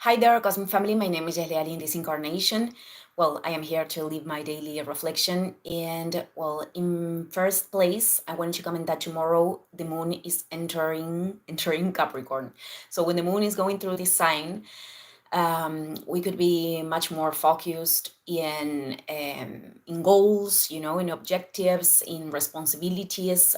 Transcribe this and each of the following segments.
Hi there, Cosmic Family. My name is Yehliali in this incarnation. Well, I am here to live my daily reflection. And well, in first place, I wanted to comment that tomorrow the moon is entering Capricorn. So when the moon is going through this sign, we could be much more focused in goals, in objectives, in responsibilities.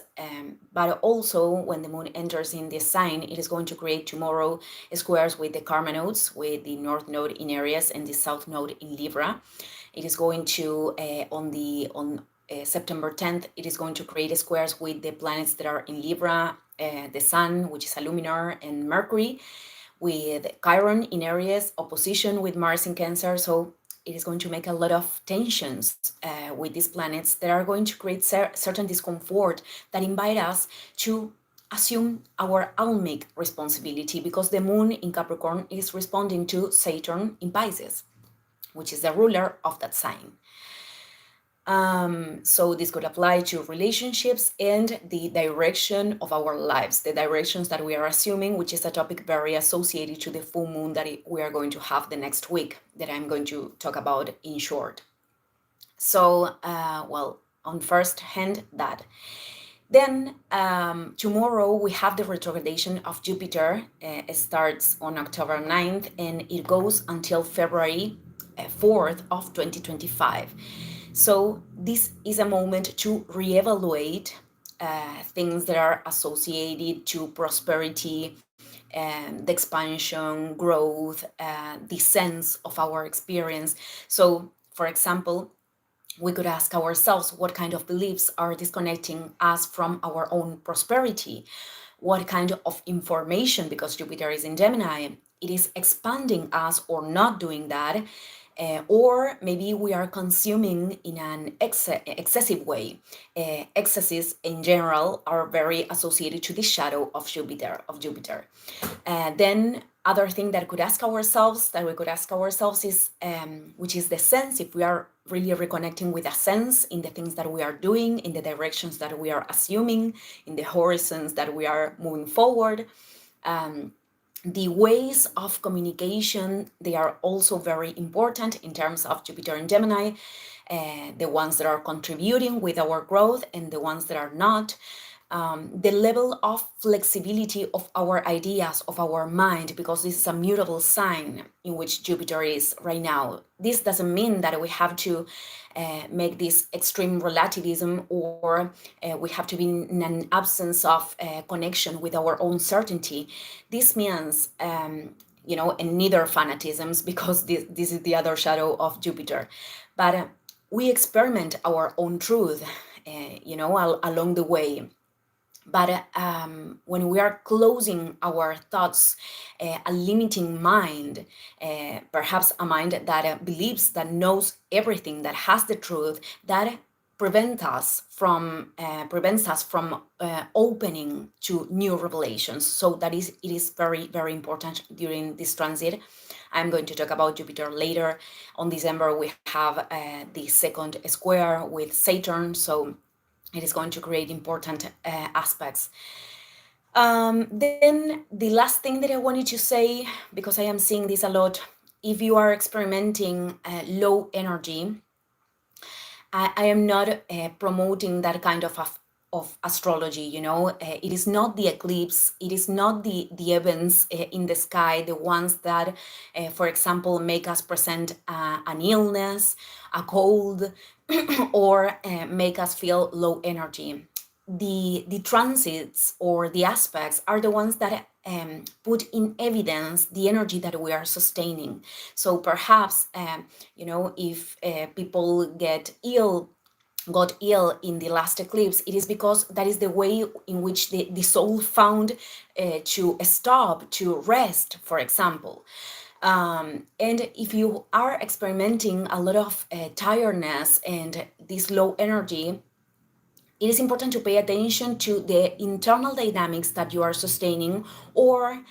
But also, when the moon enters in this sign, it is going to create tomorrow squares with the karma nodes, with the north node in Aries and the south node in Libra. It is going to on September 10th, it is going to create squares with the planets that are in Libra, the Sun, which is a luminar, and Mercury, with Chiron in Aries, opposition with Mars in Cancer. So it is going to make a lot of tensions with these planets that are going to create certain discomfort that invite us to assume our almic responsibility, because the moon in Capricorn is responding to Saturn in Pisces, which is the ruler of that sign. So this could apply to relationships and the direction of our lives, the directions that we are assuming, which is a topic very associated to the full moon that we are going to have the next week, that I'm going to talk about in short. So, well, on first hand, that. Then tomorrow we have the retrogradation of Jupiter. It starts on October 9th and it goes until February 4th of 2025. So this is a moment to reevaluate things that are associated to prosperity, the expansion, growth, the sense of our experience. So, for example, we could ask ourselves what kind of beliefs are disconnecting us from our own prosperity? What kind of information, because Jupiter is in Gemini, it is expanding us or not doing that? Or maybe we are consuming in an excessive way. Excesses in general are very associated to the shadow of Jupiter. Then other thing that we could ask ourselves is, which is the sense, if we are really reconnecting with a sense in the things that we are doing, in the directions that we are assuming, in the horizons that we are moving forward. The ways of communication, they are also very important in terms of Jupiter and Gemini, the ones that are contributing with our growth and the ones that are not. The level of flexibility of our ideas, of our mind, because this is a mutable sign in which Jupiter is right now. This doesn't mean that we have to make this extreme relativism, or we have to be in an absence of connection with our own certainty. This means, and neither fanatisms, because this is the other shadow of Jupiter. But we experiment our own truth, along the way. But when we are closing our thoughts, a limiting mind, perhaps a mind that believes, that knows everything, that has the truth, that prevents us from opening to new revelations. So it is very, very important during this transit. I'm going to talk about Jupiter later. On December, we have the second square with Saturn. So it is going to create important aspects. Then the last thing that I wanted to say, because I am seeing this a lot, if you are experimenting low energy, I am not promoting that kind of astrology. It is not the eclipse, it is not the events in the sky, the ones that, for example, make us present an illness, a cold, or make us feel low energy. The transits or the aspects are the ones that put in evidence the energy that we are sustaining. So perhaps, if people got ill in the last eclipse, it is because that is the way in which the soul found to stop, to rest, for example. And if you are experimenting a lot of tiredness and this low energy, it is important to pay attention to the internal dynamics that you are sustaining, or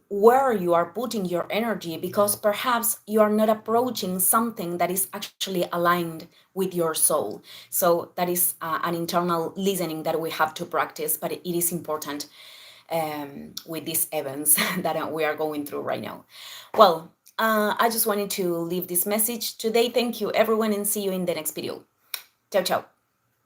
where you are putting your energy, because perhaps you are not approaching something that is actually aligned with your soul. So that is an internal listening that we have to practice, but it is important with these events that we are going through right now. Well, I just wanted to leave this message today. Thank you, everyone, and see you in the next video. Ciao, ciao.